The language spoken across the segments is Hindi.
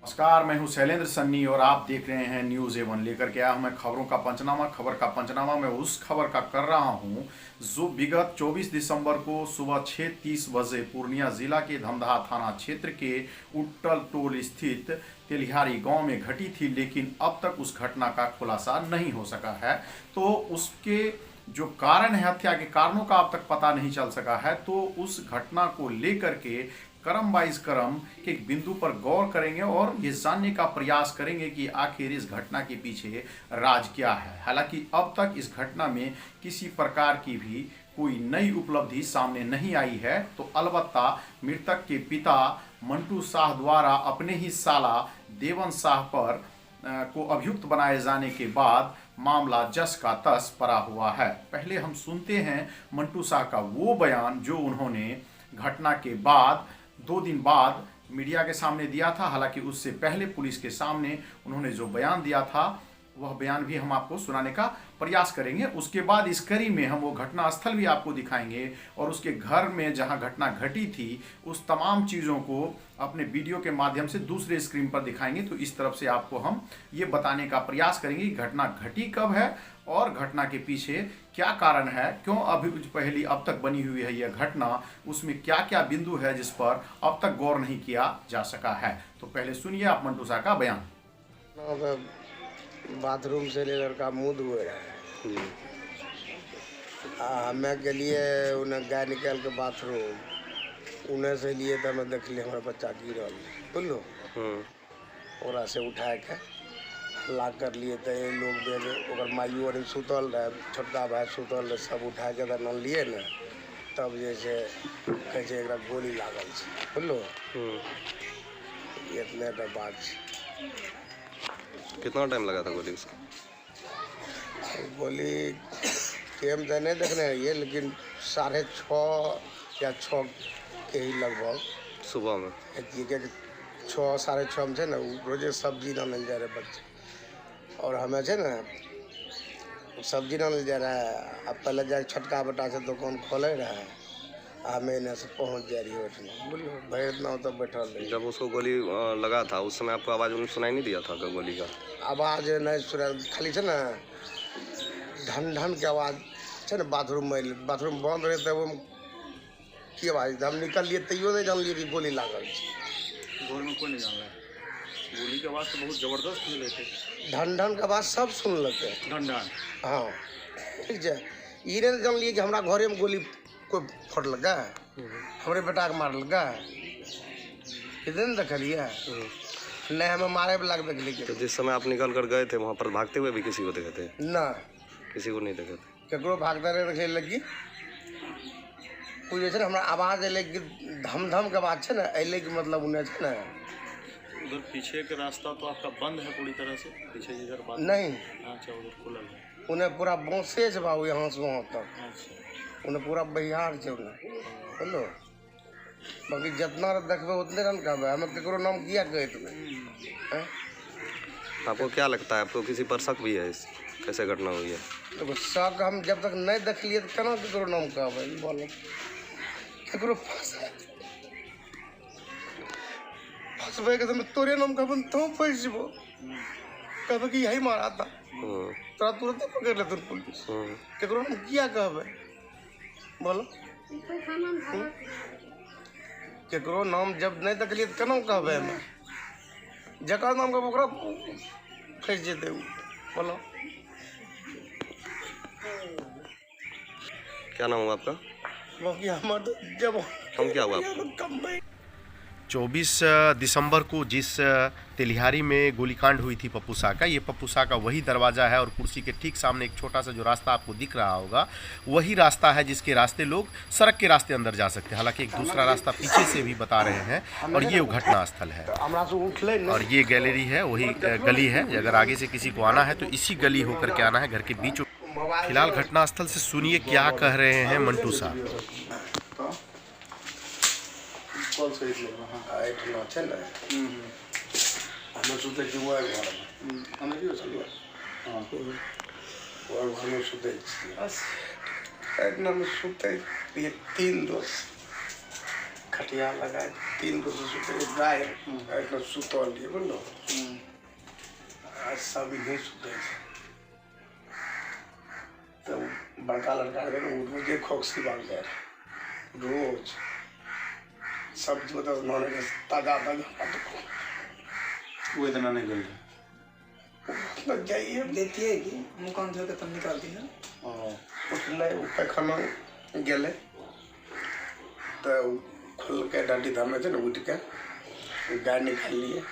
नमस्कार, मैं हूं शैलेंद्र सन्नी और आप देख रहे हैं न्यूज़ एवन। लेकर के आया हूं मैं खबरों का पंचनामा। खबर का पंचनामा मैं उस खबर का कर रहा हूं जो विगत 24 दिसंबर को सुबह 6:30 बजे पूर्णिया जिला के धमदाहा थाना क्षेत्र के उट्टल टोल स्थित तेलिहारी गांव में घटी थी, लेकिन अब तक उस घटना का खुलासा नहीं हो सका है। तो उसके जो कारण है, हत्या के कारणों का अब तक पता नहीं चल सका है। तो उस घटना को लेकर के क्रम वाइज क्रम के एक बिंदु पर गौर करेंगे और ये जानने का प्रयास करेंगे कि आखिर इस घटना के पीछे राज क्या है। हालांकि अब तक इस घटना में किसी प्रकार की भी कोई नई उपलब्धि सामने नहीं आई है। तो अलबत्ता मृतक के पिता मंटू शाह द्वारा अपने ही साला देवन शाह पर को अभियुक्त बनाए जाने के बाद मामला जस का तस पड़ा हुआ है। पहले हम सुनते हैं मंटू शाह का वो बयान जो उन्होंने घटना के बाद 2 दिन बाद मीडिया के सामने दिया था। हालांकि उससे पहले पुलिस के सामने उन्होंने जो बयान दिया था वह बयान भी हम आपको सुनाने का प्रयास करेंगे। उसके बाद इस कड़ी में हम वो घटना स्थल भी आपको दिखाएंगे और उसके घर में जहां घटना घटी थी उस तमाम चीज़ों को अपने वीडियो के माध्यम से दूसरे स्क्रीन पर दिखाएंगे। तो इस तरफ से आपको हम ये बताने का प्रयास करेंगे कि घटना घटी कब है और घटना के पीछे क्या कारण है, क्यों अभी पहली अब तक बनी हुई है यह घटना, उसमें क्या क्या बिंदु है जिस पर अब तक गौर नहीं किया जा सका है। तो पहले सुनिए आप मंटू शाह का बयान। बाथरूम से ले लड़का मुँह धुए रहे, हमें के लिए उन्हें गाय निकाल के बाथरूम उन्हें से लिए तो हमें देख लिए हमारे बच्चा गिरल बोलो ओरा से उठा के ला कर लिए तो ये लोग भी मायू और सुतल रहे, छोटका भाई सुतल रहे, सब उठा के तो न लिए न तब जैसे कैसे एक गोली लागल बोलो इतने तो बात। कितना टाइम लगा था गोली उसका? गोली टाइम तो नहीं देखने है, लेकिन 6:30 या 6 के ही लगभग सुबह में 6 साढ़े 6 में ना रोजे सब्जी ना मिल जा रहे बच्चे और हमें ना सब्जी ना मिल जा रहा है। अब पहले जाके छोटका बेटा से दुकान खोले रहे, हमें इन्हें से पहुँच जा रही है उठने बोलिए भाई इतना तो बैठल रही। जब उसको गोली लगा था उस समय आपको आवाज़ उन्हें सुनाई नहीं दिया था का गोली का? आवाज़ नहीं सुना, खाली है ना ढन ढन के आवाज़ है ना। बाथरूम बंद रहे तब की आवाज़ हम निकल लिए तैयो नहीं जान लिए कि गोली लागल। घर में कोई नहीं जान रहा, गोली की आवाज़ तो बहुत ज़बरदस्त सुन लेते, ढन ढन के आवाज़ सब सुन लेते ढन ढन। हाँ ठीक है, ये नहीं जान लिए कि हमारा घरे में गोली कोई फट लगा है, हमारे बेटा के मार लगा है, कितने देख लिया नहीं हमें मारे भी लग देख लीजिए। तो जिस समय आप निकल कर गए थे वहाँ पर भागते हुए भी किसी को देखे थे? ना किसी को नहीं देखे थे। केकरो भागते रहे देखे लगी जैसे हमारा आवाज़ अल कि धम धम के आवाज़ है ना अल कि मतलब उन्हें है ना। उधर पीछे का रास्ता तो आपका बंद है पूरी तरह से, पीछे जिधर बात नहीं। अच्छा, उधर खुला है। उन्हें पूरा बाँसे से बाबू यहाँ से वहाँ तक अच्छा, उन्हें पूरा बिहार से उन्हें बोलो। बाकी जितना देखबे उतने रन कहबे, हमें केकरो नाम किया कहे तुम्हें। आपको क्या लगता है, आपको किसी पर शक भी है इस कैसे घटना हुई है? देखो शक हम जब तक नहीं देख लिए तो केना केकरो नाम कहबे बोलो। केकरो फंसबे के तोरे नाम कहबे तो फंस जबो, कहबे कि यही मारा था तोरा तुरंत पकड़ लेते पुलिस। केकरो नाम किया कहबे बोलो। केकरो नाम जब नहीं देख लिए तो केना कहबे हमें, जकर नाम कहबे ओकरा फंस जेते बोलो। क्या नाम हुआ आपका? बाकी हमारा तो जब हम क्या हुआ आपको? 24 दिसंबर को जिस तेलिहारी में गोलीकांड हुई थी पप्पू शाह का, ये पप्पू शाह का वही दरवाज़ा है और कुर्सी के ठीक सामने एक छोटा सा जो रास्ता आपको दिख रहा होगा वही रास्ता है जिसके रास्ते लोग सड़क के रास्ते अंदर जा सकते हैं। हालांकि एक दूसरा रास्ता पीछे से भी बता रहे हैं और ये घटना स्थल है और ये गैलरी है, वही गली है। अगर आगे से किसी को आना है तो इसी गली होकर के आना है, घर के बीचों। फिलहाल घटनास्थल से सुनिए क्या कह रहे हैं मंटू शाह। सुते 3 दोस्त खटिया लगा 3 गो से सुते गाय एक सुतल लिए बोलो सब इन्हें सुते तो बड़का लड़का रोजे खोक्सी बांध गए रोज सब जो तो उन्होंने ताजा वो इतना नहीं गल लग जाइए देती है कि मुँह कान धो के तब निकालती है। उठले पैखाना गेले तो खोल के डांडी धामे थे ना उठ के गाय निकाल लिए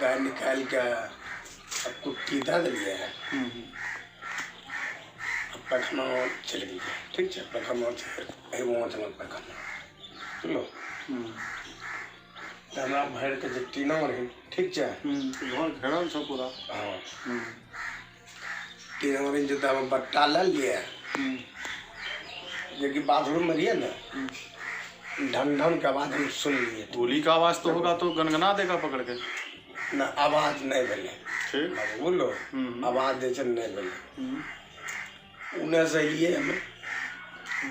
गाय निकाल के अब कुट्टी डाल दिया है अब पैखाना चल गई ठीक है पैखाना चल पैखाना चलो हमरा भर के जो टीना रही ठीक है घर घेरल छ पूरा हाँ टीना रही जो तो बट्टा ले लिए जो कि बाथरूम में रहिए ना ढन ढन के आवाज हम सुन लिए गोली का आवाज तो होगा तो गनगना देगा पकड़ के ना आवाज नहीं बने ठीक बोलो आवाज जैसे नहीं बने उन्हें से लिए हमें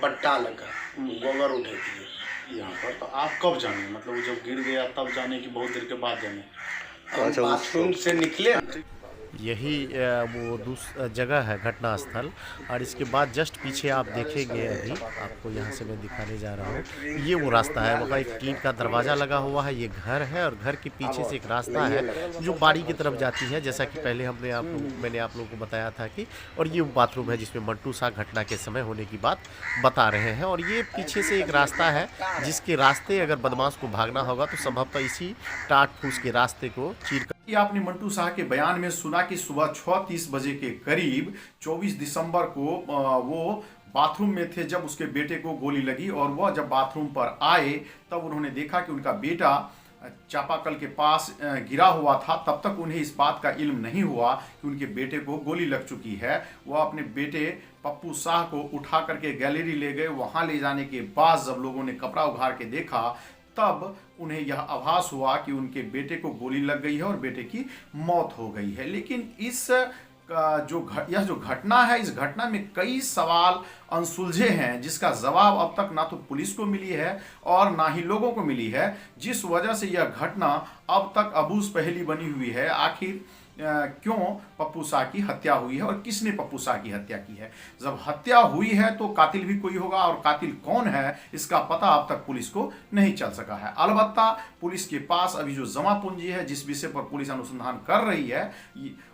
बट्टा लगा गोबर उठे दिए यहाँ पर। तो आप कब जाने मतलब वो जब गिर गया तब जाने की बहुत देर के बाद जाने? हम बाथरूम से निकले यही वो जगह है घटना स्थल। और इसके बाद जस्ट पीछे आप देखेंगे, अभी आपको यहाँ से मैं दिखाने जा रहा हूँ, ये वो रास्ता है, वहाँ एक टीन का दरवाज़ा लगा हुआ है, ये घर है और घर के पीछे से एक रास्ता है जो बाड़ी की तरफ जाती है, जैसा कि पहले मैंने आप लोगों को बताया था कि। और ये वो बाथरूम है जिसमें मंटू शाह घटना के समय होने की बात बता रहे हैं। और ये पीछे से एक रास्ता है जिसके रास्ते अगर बदमाश को भागना होगा तो संभवतः इसी टाट फूस के रास्ते को चीर कर। आपने मंटू शाह के बयान में सुना कि सुबह 6:30 बजे के करीब 24 दिसंबर को वो बाथरूम में थे जब उसके बेटे को गोली लगी। और वह जब बाथरूम पर आए तब उन्होंने देखा कि उनका बेटा चापाकल के पास गिरा हुआ था। तब तक उन्हें इस बात का इल्म नहीं हुआ कि उनके बेटे को गोली लग चुकी है। वह अपने बेटे पप्पू शाह को उठा करके गैलरी ले गए। वहां ले जाने के बाद जब लोगों ने कपड़ा उघाड़ के देखा तब उन्हें यह आभास हुआ कि उनके बेटे को गोली लग गई है और बेटे की मौत हो गई है। लेकिन यह जो घटना है, इस घटना में कई सवाल अनसुलझे हैं जिसका जवाब अब तक ना तो पुलिस को मिली है और ना ही लोगों को मिली है, जिस वजह से यह घटना अब तक अबूझ पहेली बनी हुई है। आखिर क्यों पप्पू शाह की हत्या हुई है और किसने पप्पू शाह की हत्या की है? जब हत्या हुई है तो कातिल भी कोई होगा और कातिल कौन है इसका पता अब तक पुलिस को नहीं चल सका है। अलबत्ता पुलिस के पास अभी जो जमा पूंजी है, जिस विषय पर पुलिस अनुसंधान कर रही है,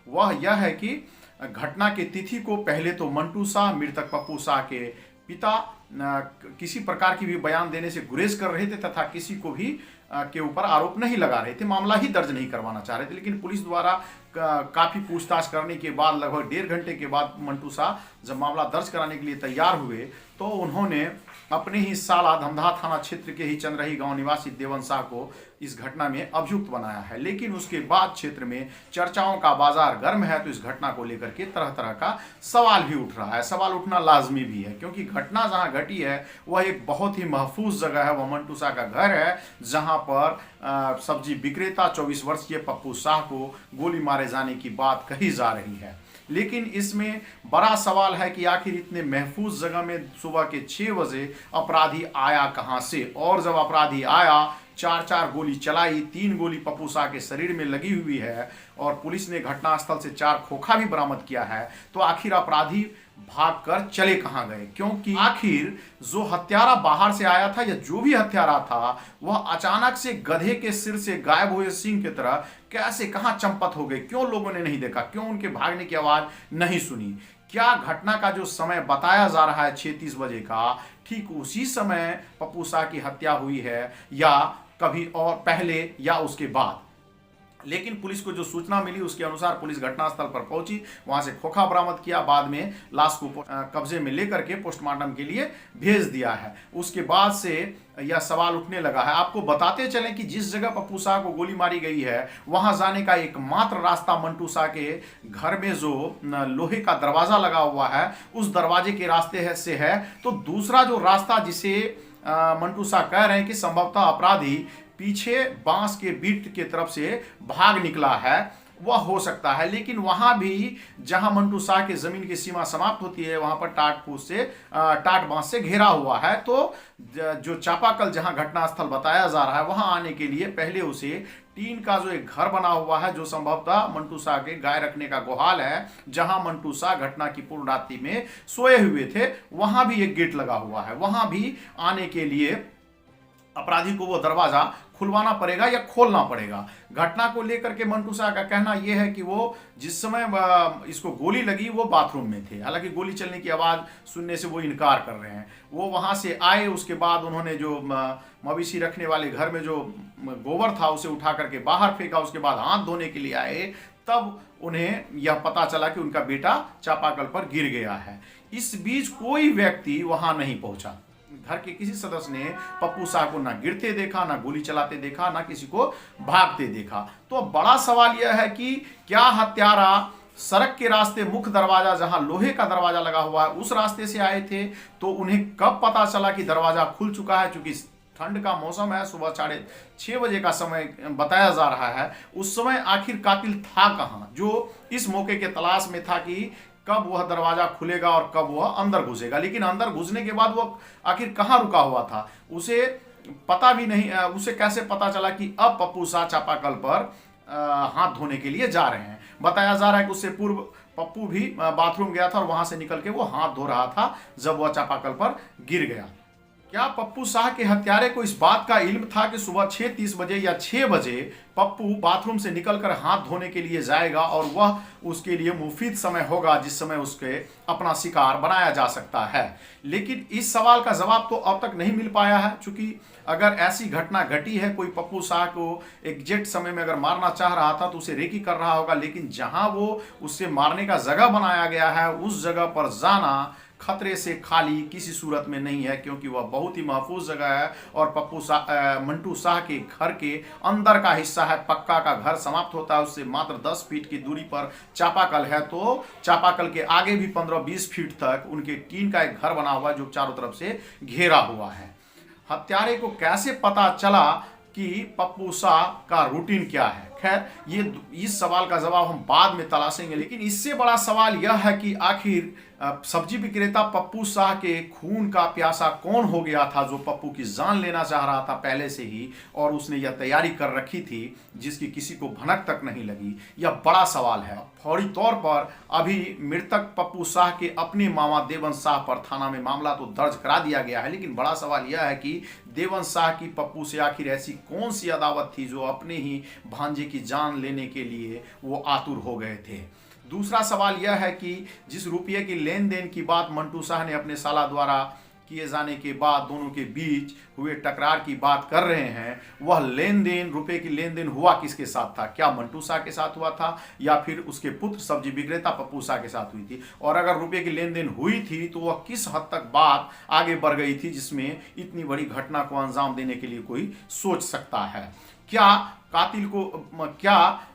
वह यह है कि घटना की तिथि को पहले तो मंटू शाह, मृतक पप्पू शाह के पिता, किसी प्रकार की भी बयान देने से गुरेज कर रहे थे तथा किसी को भी के ऊपर आरोप नहीं लगा रहे थे, मामला ही दर्ज नहीं करवाना चाह रहे थे। लेकिन पुलिस द्वारा काफ़ी पूछताछ करने के बाद लगभग 1.5 घंटे के बाद मंटू शाह जब मामला दर्ज कराने के लिए तैयार हुए तो उन्होंने अपने ही साला धमधा थाना क्षेत्र के ही चंद्रही गांव निवासी देवन शाह को इस घटना में अभियुक्त बनाया है। लेकिन उसके बाद क्षेत्र में चर्चाओं का बाजार गर्म है तो इस घटना को लेकर के तरह तरह का सवाल भी उठ रहा है। सवाल उठना लाजमी भी है क्योंकि घटना जहां घटी है वह एक बहुत ही महफूज जगह है। वह मंटू शाह का घर है जहां पर सब्जी विक्रेता 24 वर्षीय पप्पू शाह को गोली मारे जाने की बात कही जा रही है। लेकिन इसमें बड़ा सवाल है कि आखिर इतने महफूज जगह में सुबह के 6 बजे अपराधी आया कहां से? और जब अपराधी आया 4 गोली चलाई, 3 गोली पप्पू शाह के शरीर में लगी हुई है और पुलिस ने घटनास्थल से 4 खोखा भी बरामद किया है, तो आखिर अपराधी भागकर चले कहां गए? क्योंकि आखिर जो हत्यारा बाहर से आया था या जो भी हत्यारा था वह अचानक से गधे के सिर से गायब हुए सिंह की तरह कैसे कहां चंपत हो गए? क्यों लोगों ने नहीं देखा? क्यों उनके भागने की आवाज नहीं सुनी? क्या घटना का जो समय बताया जा रहा है 6:30 बजे का, ठीक उसी समय पप्पू शाह की हत्या हुई है या कभी और पहले या उसके बाद? लेकिन पुलिस को जो सूचना मिली उसके अनुसार पुलिस घटनास्थल पर पहुंची, वहां से खोखा बरामद किया, बाद में लाश को कब्जे में लेकर के पोस्टमार्टम के लिए भेज दिया है। उसके बाद से यह सवाल उठने लगा है। आपको बताते चलें कि जिस जगह पप्पू शाह को गोली मारी गई है वहां जाने का एकमात्र रास्ता मंटू शाह के घर में जो लोहे का दरवाजा लगा हुआ है उस दरवाजे के रास्ते से है। तो दूसरा जो रास्ता जिसे मंटू शाह कह रहे हैं कि संभवतः अपराधी पीछे बांस के बीट के तरफ से भाग निकला है, वह हो सकता है। लेकिन वहां भी जहां मंटू शाह की जमीन की सीमा समाप्त होती है वहां पर टाट बांस से घेरा हुआ है। तो जो चापाकल जहां घटनास्थल बताया जा रहा है वहां आने के लिए पहले उसे टीन का जो एक घर बना हुआ है, जो संभवतः मंटू शाह के गाय रखने का गोहाल है, जहां मंटू शाह घटना की पूर्ण रात्रि में सोए हुए थे, वहां भी एक गेट लगा हुआ है। वहां भी आने के लिए अपराधी को वो दरवाजा खुलवाना पड़ेगा या खोलना पड़ेगा। घटना को लेकर के मंटू शाह का कहना यह है कि वो जिस समय इसको गोली लगी वो बाथरूम में थे। हालांकि गोली चलने की आवाज सुनने से वो इनकार कर रहे हैं। वो वहां से आए, उसके बाद उन्होंने जो मवेशी रखने वाले घर में जो गोबर था उसे उठा करके बाहर फेंका, उसके बाद हाथ धोने के लिए आए, तब उन्हें यह पता चला कि उनका बेटा चापाकल पर गिर गया है। इस बीच कोई व्यक्ति वहां नहीं पहुंचा। घर के किसी सदस्य ने पप्पू शाह को ना गिरते देखा, ना गोली चलाते देखा, ना किसी को भागते देखा। तो बड़ा सवाल यह है कि क्या हत्यारा सड़क के रास्ते मुख्य दरवाजा जहां लोहे का दरवाजा लगा हुआ है उस रास्ते से आए थे? तो उन्हें कब पता चला कि दरवाजा खुल चुका है? क्योंकि ठंड का मौसम है, सुबह 6:30 बजे का समय बताया जा रहा है। उस समय आखिर कातिल था कहां, जो इस मौके के तलाश में था कि कब वह दरवाजा खुलेगा और कब वह अंदर घुसेगा। लेकिन अंदर घुसने के बाद वह आखिर कहां रुका हुआ था उसे पता भी नहीं। उसे कैसे पता चला कि अब पप्पू शाह चापाकल पर हाथ धोने के लिए जा रहे हैं? बताया जा रहा है कि उससे पूर्व पप्पू भी बाथरूम गया था और वहां से निकल के वो हाथ धो रहा था जब वह चापाकल पर गिर गया। क्या पप्पू शाह के हत्यारे को इस बात का इल्म था कि सुबह 6:30 बजे या 6 बजे पप्पू बाथरूम से निकलकर हाथ धोने के लिए जाएगा और वह उसके लिए मुफीद समय होगा जिस समय उसके अपना शिकार बनाया जा सकता है? लेकिन इस सवाल का जवाब तो अब तक नहीं मिल पाया है। चूंकि अगर ऐसी घटना घटी है, कोई पप्पू शाह को एग्जैक्ट समय में अगर मारना चाह रहा था तो उसे रेकी कर रहा होगा। लेकिन जहां वो उससे मारने का जगह बनाया गया है उस जगह पर जाना खतरे से खाली किसी सूरत में नहीं है, क्योंकि वह बहुत ही महफूज जगह है और मंटू शाह के घर के अंदर का हिस्सा है। पक्का का घर समाप्त होता है, उससे मात्र 10 फीट की दूरी पर चापाकल है। तो चापाकल के आगे भी 15-20 फीट तक उनके टीन का एक घर बना हुआ है जो चारों तरफ से घेरा हुआ है। हत्यारे को कैसे पता चला कि पप्पू शाह का रूटीन क्या है? खैर, ये इस सवाल का जवाब हम बाद में तलाशेंगे। लेकिन इससे बड़ा सवाल यह है कि आखिर सब्जी विक्रेता पप्पू शाह के खून का प्यासा कौन हो गया था जो पप्पू की जान लेना चाह रहा था पहले से ही, और उसने यह तैयारी कर रखी थी जिसकी किसी को भनक तक नहीं लगी? यह बड़ा सवाल है। फौरी तौर पर अभी मृतक पप्पू शाह के अपने मामा देवंश शाह पर थाना में मामला तो दर्ज करा दिया गया है। लेकिन बड़ा सवाल यह है कि देवंश शाह की पप्पू से आखिर ऐसी कौन सी अदावत थी जो अपने ही भांजे की जान लेने के लिए वो आतुर हो गए थे? दूसरा सवाल यह है कि जिस रुपये की लेन देन की बात मंटू शाह ने अपने साला द्वारा किए जाने के बाद दोनों के बीच हुए टकरार की बात कर रहे हैं, वह लेन देन, रुपये की लेन देन हुआ किसके साथ था? क्या मंटू शाह के साथ हुआ था या फिर उसके पुत्र सब्जी विक्रेता पप्पू शाह के साथ हुई थी? और अगर रुपये की लेन देन हुई थी तो वह किस हद तक बात आगे बढ़ गई थी जिसमें इतनी बड़ी घटना को अंजाम देने के लिए कोई सोच सकता है? क्या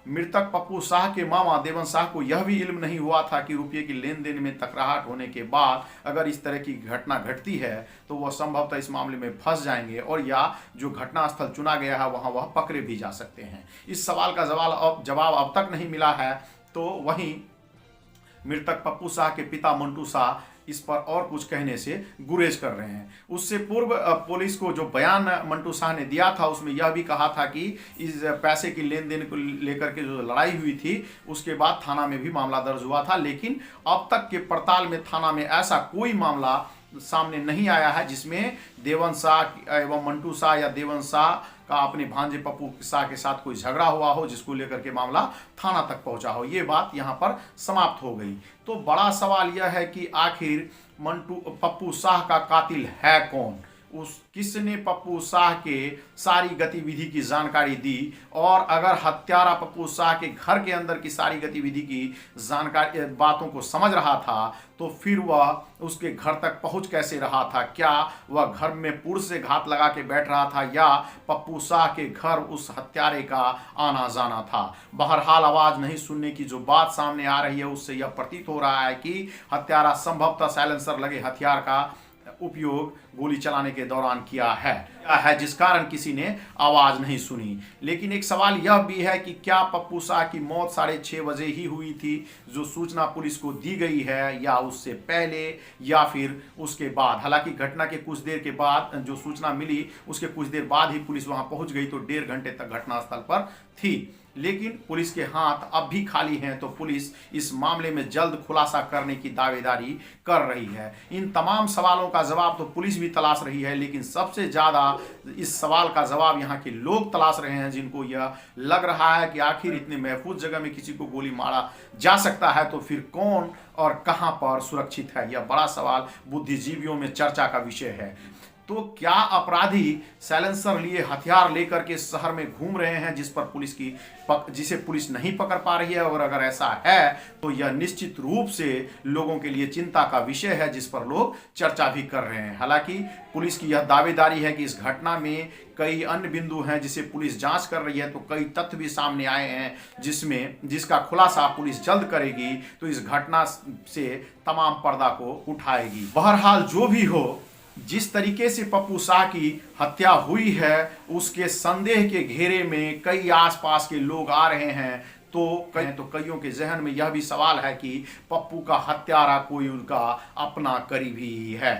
मृतक पप्पू शाह के मामा देवंश शाह को यह भी इल्म नहीं हुआ था कि रुपये की लेन देन में तकराहट होने के बाद अगर इस तरह की घटना घटती है तो वह संभवतः इस मामले में फंस जाएंगे और या जो घटनास्थल चुना गया है वहां वह पकड़े भी जा सकते हैं? इस सवाल का जवाब अब तक नहीं मिला है। तो वहीं मृतक पप्पू शाह के पिता मंटू शाह इस पर और कुछ कहने से गुरेज कर रहे हैं। उससे पूर्व पुलिस को जो बयान मंटू शाह ने दिया था उसमें यह भी कहा था कि इस पैसे की लेन देन को लेकर के जो लड़ाई हुई थी उसके बाद थाना में भी मामला दर्ज हुआ था। लेकिन अब तक के पड़ताल में थाना में ऐसा कोई मामला सामने नहीं आया है जिसमें देवंश शाह एवं मंटू शाह या देवंश शाह का अपने भांजे पप्पू शाह के साथ कोई झगड़ा हुआ हो जिसको लेकर के मामला थाना तक पहुंचा हो। ये बात यहां पर समाप्त हो गई। तो बड़ा सवाल यह है कि आखिर पप्पू शाह का कातिल है कौन? किसने पप्पू शाह के सारी गतिविधि की जानकारी दी? और अगर हत्यारा पप्पू शाह के घर के अंदर की सारी गतिविधि की जानकारी बातों को समझ रहा था तो फिर वह उसके घर तक पहुंच कैसे रहा था? क्या वह घर में पुरुष से घात लगा के बैठ रहा था या पप्पू शाह के घर उस हत्यारे का आना जाना था? बहरहाल आवाज नहीं सुनने की जो बात सामने आ रही है उससे यह प्रतीत हो रहा है कि हत्यारा संभवतः साइलेंसर लगे हथियार का उपयोग गोली चलाने के दौरान किया है। है जिस कारण किसी ने आवाज नहीं सुनी। लेकिन एक सवाल यह भी है कि क्या पप्पू शाह की मौत 6:30 बजे ही हुई थी जो सूचना पुलिस को दी गई है, या उससे पहले या फिर उसके बाद। हालांकि घटना के कुछ देर के बाद जो सूचना मिली उसके कुछ देर बाद ही पुलिस वहां पहुंच गई, तो 1.5 घंटे तक घटनास्थल पर थी। लेकिन पुलिस के हाथ अब भी खाली हैं, तो पुलिस इस मामले में जल्द खुलासा करने की दावेदारी कर रही है। इन तमाम सवालों का जवाब तो पुलिस भी तलाश रही है, लेकिन सबसे ज़्यादा इस सवाल का जवाब यहाँ के लोग तलाश रहे हैं, जिनको यह लग रहा है कि आखिर इतने महफूज जगह में किसी को गोली मारा जा सकता है तो फिर कौन और कहाँ पर सुरक्षित है। यह बड़ा सवाल बुद्धिजीवियों में चर्चा का विषय है। तो क्या अपराधी साइलेंसर लिए हथियार लेकर के शहर में घूम रहे हैं जिसे पुलिस नहीं पकड़ पा रही है? और अगर ऐसा है तो यह निश्चित रूप से लोगों के लिए चिंता का विषय है, जिस पर लोग चर्चा भी कर रहे हैं। हालांकि पुलिस की यह दावेदारी है कि इस घटना में कई अन्य बिंदु हैं जिसे पुलिस जांच कर रही है, तो कई तथ्य भी सामने आए हैं जिसका खुलासा पुलिस जल्द करेगी, तो इस घटना से तमाम पर्दा को उठाएगी। बहरहाल जो भी हो, जिस तरीके से पप्पू शाह की हत्या हुई है उसके संदेह के घेरे में कई आसपास के लोग आ रहे हैं, तो कईयों के जहन में यह भी सवाल है कि पप्पू का हत्यारा कोई उनका अपना करीबी है।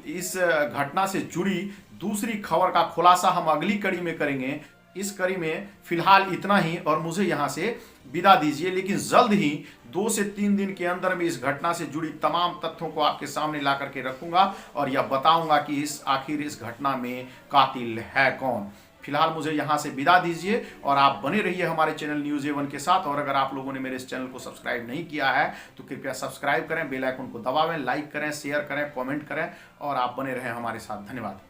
इस घटना से जुड़ी दूसरी खबर का खुलासा हम अगली कड़ी में करेंगे। इस कड़ी में फिलहाल इतना ही और मुझे यहाँ से विदा दीजिए, लेकिन जल्द ही 2 से 3 दिन के अंदर में इस घटना से जुड़ी तमाम तथ्यों को आपके सामने ला करके रखूंगा और यह बताऊंगा कि आखिर इस घटना में कातिल है कौन। फिलहाल मुझे यहाँ से विदा दीजिए और आप बने रहिए हमारे चैनल न्यूज़ A1 के साथ। और अगर आप लोगों ने मेरे इस चैनल को सब्सक्राइब नहीं किया है तो कृपया सब्सक्राइब करें, बेल आइकन को दबावें, लाइक करें, शेयर करें, कमेंट करें और आप बने रहें हमारे साथ। धन्यवाद।